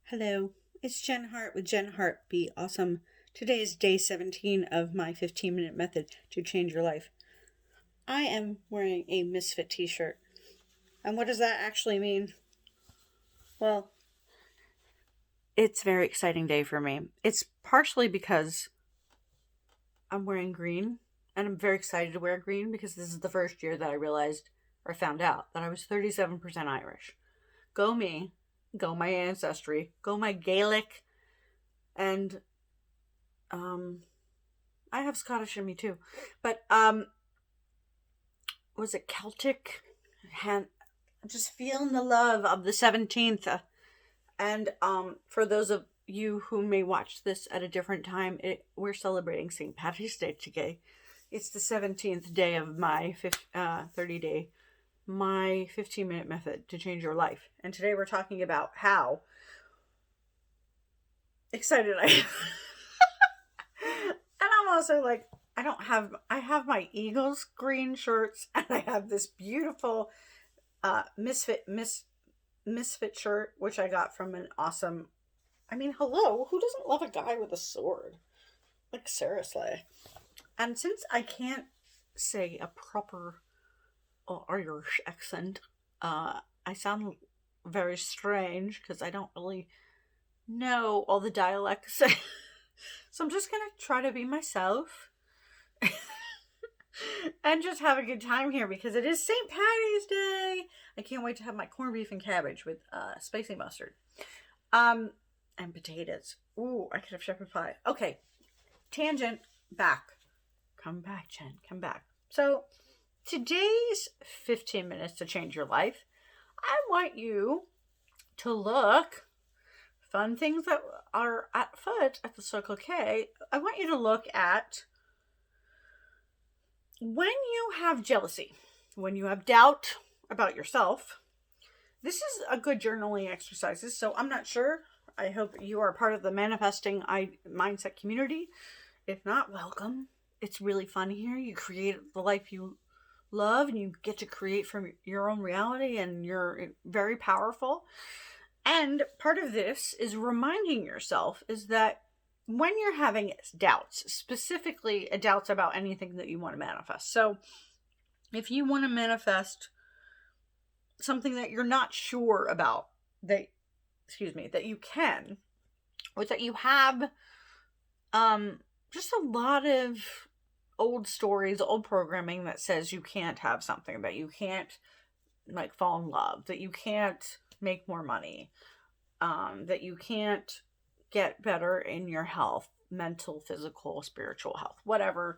Hello, it's Jen Hart with Jen Hart Be Awesome. Today is day 17 of my 15-minute method to change your life. I am wearing a Misfit t-shirt. And what does that actually mean? Well, it's a very exciting day for me. It's partially because I'm wearing green, and I'm very excited to wear green because this is the first year that I realized or found out that I was 37% Irish. Go me. Go my ancestry, go my Gaelic, and I have Scottish in me too. But was it Celtic? Just feeling the love of the 17th. And for those of you who may watch this at a different time, we're celebrating St. Patty's Day today. It's the 17th day of my 30-day my 15-minute method to change your life. And today we're talking about how excited I am. And I'm also like, I have my Eagles green shirts, and I have this beautiful misfit shirt, which I got from an awesome, hello, who doesn't love a guy with a sword? Like, seriously. And since I can't say a proper Irish accent, I sound very strange because I don't really know all the dialects. So I'm just gonna try to be myself and just have a good time here because it is St. Patty's Day. I can't wait to have my corned beef and cabbage with spicy mustard and potatoes. Ooh, I could have shepherd pie. Okay, tangent back. Come back, Jen. Come back. So today's 15 minutes to change your life, I want you to look, fun things that are at foot at the Circle K, I want you to look at when you have jealousy, when you have doubt about yourself. This is a good journaling exercise. So I'm not sure. I hope you are part of the manifesting mindset community. If not, welcome. It's really fun here. You create the life you love, and you get to create from your own reality, and you're very powerful. And part of this is reminding yourself is that when you're having doubts, specifically doubts about anything that you want to manifest. So if you want to manifest something that you're not sure about, that you can, or that you have just a lot of old stories, old programming that says you can't have something, that you can't fall in love, that you can't make more money, that you can't get better in your health, mental, physical, spiritual health, whatever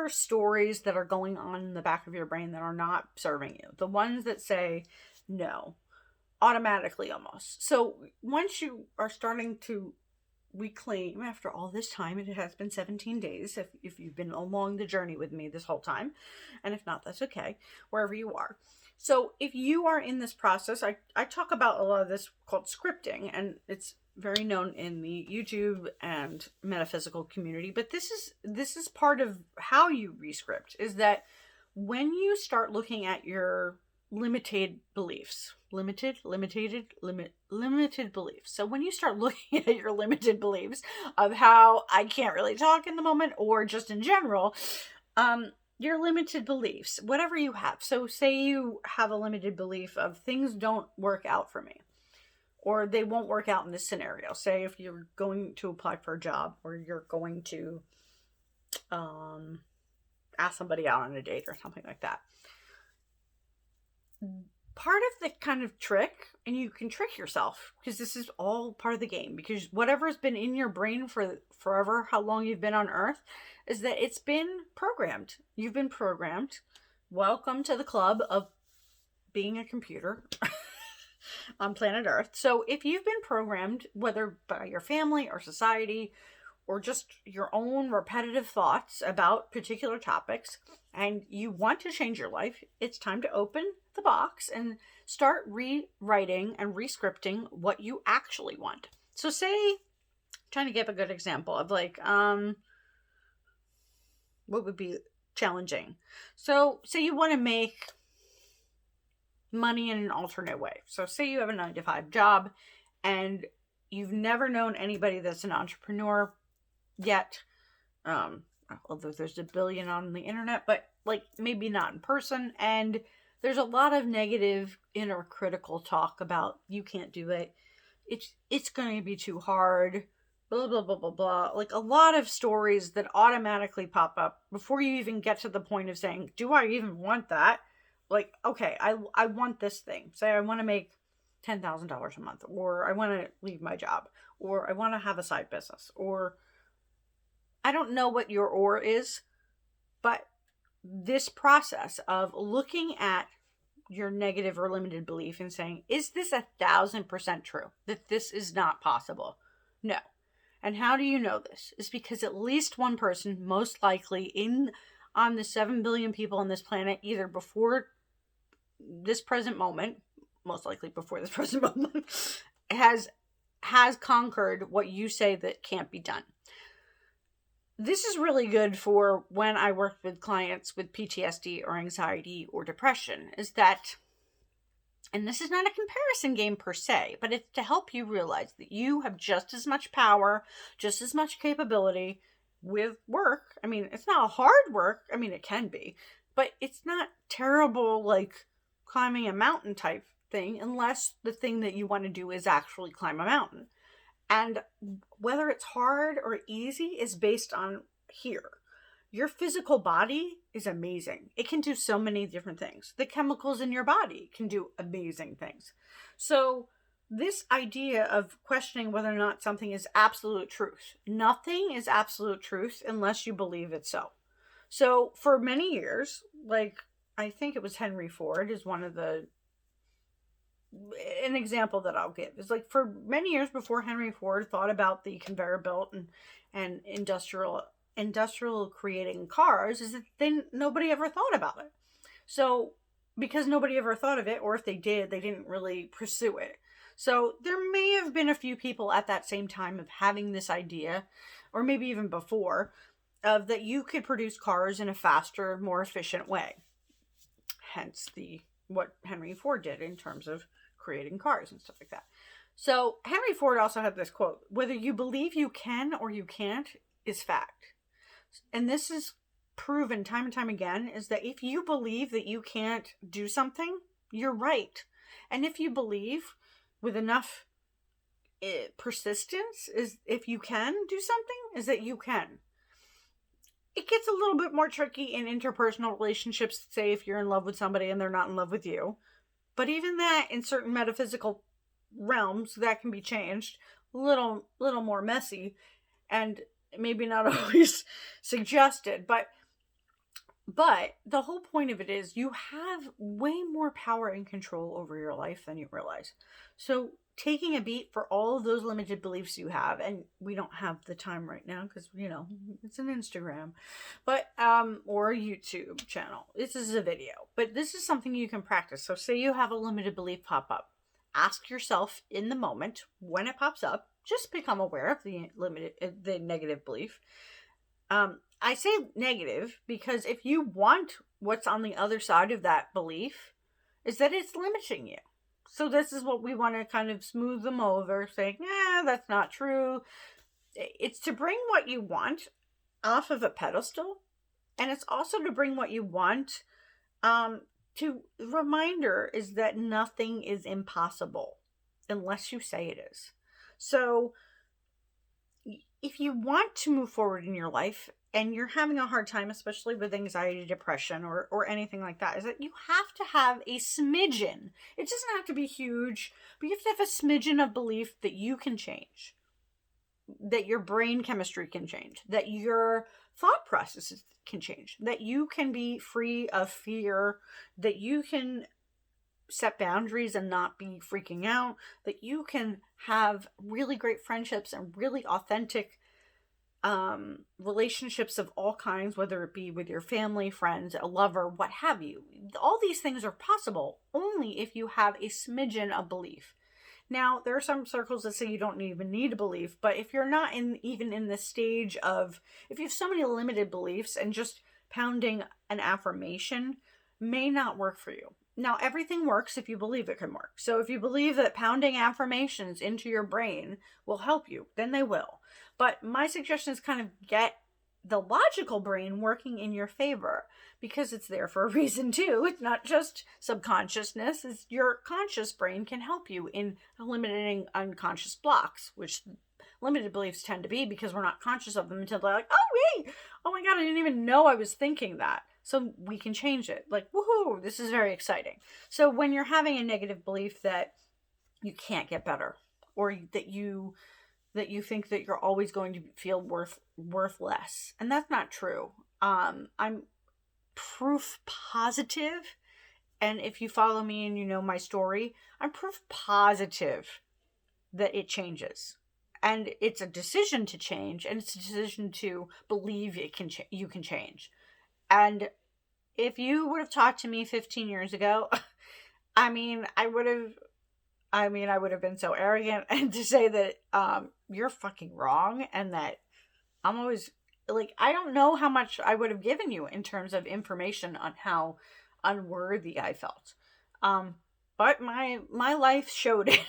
stories that are going on in the back of your brain that are not serving you, the ones that say no automatically almost. So once you are starting to reclaim, after all this time, it has been 17 days if you've been along the journey with me this whole time, and if not, that's okay, wherever you are. So if you are in this process, I talk about a lot of this called scripting, and it's very known in the YouTube and metaphysical community, but this is part of how you rescript, is that when you start looking at your limited beliefs. So when you start looking at your limited beliefs of how I can't really talk in the moment, or just in general, your limited beliefs, whatever you have. So say you have a limited belief of things don't work out for me, or they won't work out in this scenario. Say if you're going to apply for a job, or you're going to ask somebody out on a date or something like that. Part of the kind of trick, and you can trick yourself because this is all part of the game, because whatever's been in your brain for forever, how long you've been on Earth, is that it's been programmed. You've been programmed. Welcome to the club of being a computer on planet Earth. So if you've been programmed, whether by your family or society, or just your own repetitive thoughts about particular topics, and you want to change your life, it's time to open the box and start rewriting and rescripting what you actually want. So say, trying to give a good example of what would be challenging. So say you want to make money in an alternate way. So say you have a 9-to-5 job, and you've never known anybody that's an entrepreneur yet, although there's a billion on the internet, but like maybe not in person, and there's a lot of negative inner critical talk about you can't do it, it's going to be too hard, blah blah blah blah blah, like a lot of stories that automatically pop up before you even get to the point of saying, do I even want that? Like, okay, I want this thing. Say I want to make $10,000 a month, or I want to leave my job, or I want to have a side business, or I don't know what your or is, but this process of looking at your negative or limited belief and saying, is this 1,000% true that this is not possible? No. And how do you know this? Is because at least one person, most likely on the 7 billion people on this planet, either before this present moment, most likely before this present moment, has conquered what you say that can't be done. This is really good for when I work with clients with PTSD or anxiety or depression, is that, and this is not a comparison game per se, but it's to help you realize that you have just as much power, just as much capability with work. I mean, it's not hard work. I mean, it can be, but it's not terrible, like climbing a mountain type thing, unless the thing that you want to do is actually climb a mountain. And whether it's hard or easy is based on here. Your physical body is amazing. It can do so many different things. The chemicals in your body can do amazing things. So this idea of questioning whether or not something is absolute truth. Nothing is absolute truth unless you believe it's so. So for many years, like I think it was Henry Ford is an example that I'll give is like for many years before Henry Ford thought about the conveyor belt and industrial creating cars, is that nobody ever thought about it. So because nobody ever thought of it, or if they did, they didn't really pursue it. So there may have been a few people at that same time of having this idea, or maybe even before, of that you could produce cars in a faster, more efficient way. Hence what Henry Ford did in terms of creating cars and stuff like that. So Henry Ford also had this quote, whether you believe you can or you can't is fact. And this is proven time and time again, is that if you believe that you can't do something, you're right. And if you believe with enough persistence, is if you can do something, is that you can. It gets a little bit more tricky in interpersonal relationships, say if you're in love with somebody and they're not in love with you. But even that, in certain metaphysical realms, that can be changed. A little more messy and maybe not always suggested. But the whole point of it is you have way more power and control over your life than you realize. So taking a beat for all of those limited beliefs you have, and we don't have the time right now because, it's an Instagram, but, or a YouTube channel. This is a video, but this is something you can practice. So say you have a limited belief pop up. Ask yourself in the moment when it pops up, just become aware of the negative belief. I say negative because if you want what's on the other side of that belief, is that it's limiting you. So this is what we want to kind of smooth them over, saying, that's not true. It's to bring what you want off of a pedestal. And it's also to bring what you want to reminder is that nothing is impossible unless you say it is. So if you want to move forward in your life and you're having a hard time, especially with anxiety, depression, or anything like that, is that you have to have a smidgen. It doesn't have to be huge, but you have to have a smidgen of belief that you can change, that your brain chemistry can change, that your thought processes can change, that you can be free of fear, that you can set boundaries and not be freaking out, that you can have really great friendships and really authentic relationships of all kinds, whether it be with your family, friends, a lover, what have you. All these things are possible only if you have a smidgen of belief. Now, there are some circles that say you don't even need a belief, but if you're not even in the stage of, if you have so many limited beliefs and just pounding an affirmation may not work for you. Now, everything works if you believe it can work. So if you believe that pounding affirmations into your brain will help you, then they will. But my suggestion is kind of get the logical brain working in your favor, because it's there for a reason too. It's not just subconsciousness. It's your conscious brain can help you in eliminating unconscious blocks, which limited beliefs tend to be, because we're not conscious of them until they're like, oh wait, oh my God, I didn't even know I was thinking that. So we can change it. Like, woohoo, this is very exciting. So when you're having a negative belief that you can't get better, or that you think that you're always going to feel worth less, and that's not true. I'm proof positive, and if you follow me and you know my story, I'm proof positive that it changes. And it's a decision to change, and it's a decision to believe you can change. And if you would have talked to me 15 years ago, I would have been so arrogant and to say that you're fucking wrong, and that I'm always like, I don't know how much I would have given you in terms of information on how unworthy I felt. But my life showed it.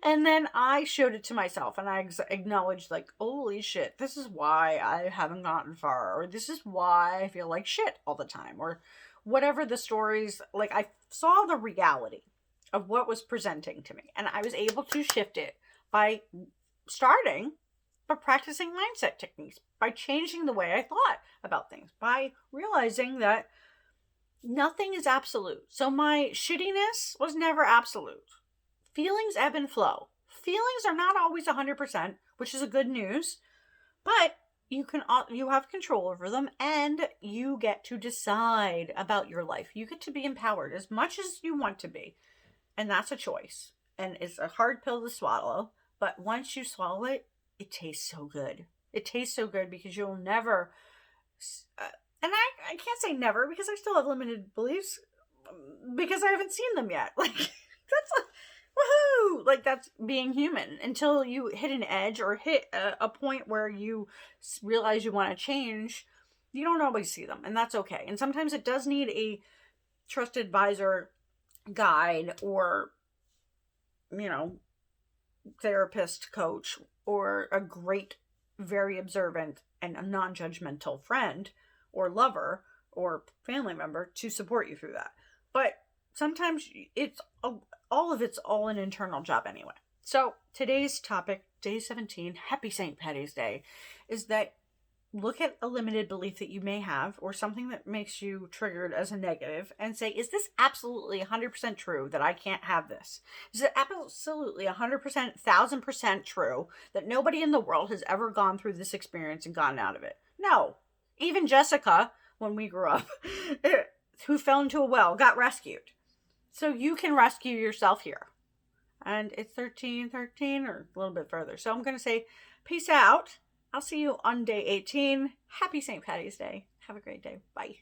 And then I showed it to myself, and I acknowledged, like, holy shit, this is why I haven't gotten far, or this is why I feel like shit all the time, or whatever the stories. Like, I saw the reality of what was presenting to me, and I was able to shift it by practicing mindset techniques, by changing the way I thought about things, by realizing that nothing is absolute. So my shittiness was never absolute. Feelings ebb and flow. Feelings are not always 100%, which is a good news, but you have control over them, and you get to decide about your life. You get to be empowered as much as you want to be, and that's a choice. And it's a hard pill to swallow, but once you swallow it, it tastes so good. It tastes so good because you'll never, and I can't say never, because I still have limited beliefs, because I haven't seen them yet. Like, that's woohoo! Like, that's being human. Until you hit an edge or hit a point where you realize you want to change, you don't always see them, and that's okay. And sometimes it does need a trusted advisor, guide, or, therapist, coach, or a great, very observant and a non-judgmental friend or lover or family member to support you through that. But sometimes all of it's an internal job anyway. So today's topic, day 17, happy St. Patty's Day, is that look at a limited belief that you may have, or something that makes you triggered as a negative, and say, is this absolutely 100% true that I can't have this? Is it absolutely 100%, 1000% true that nobody in the world has ever gone through this experience and gotten out of it? No. Even Jessica, when we grew up, who fell into a well, got rescued. So you can rescue yourself here. And it's 1313 or a little bit further. So I'm going to say peace out. I'll see you on day 18. Happy St. Patty's Day. Have a great day. Bye.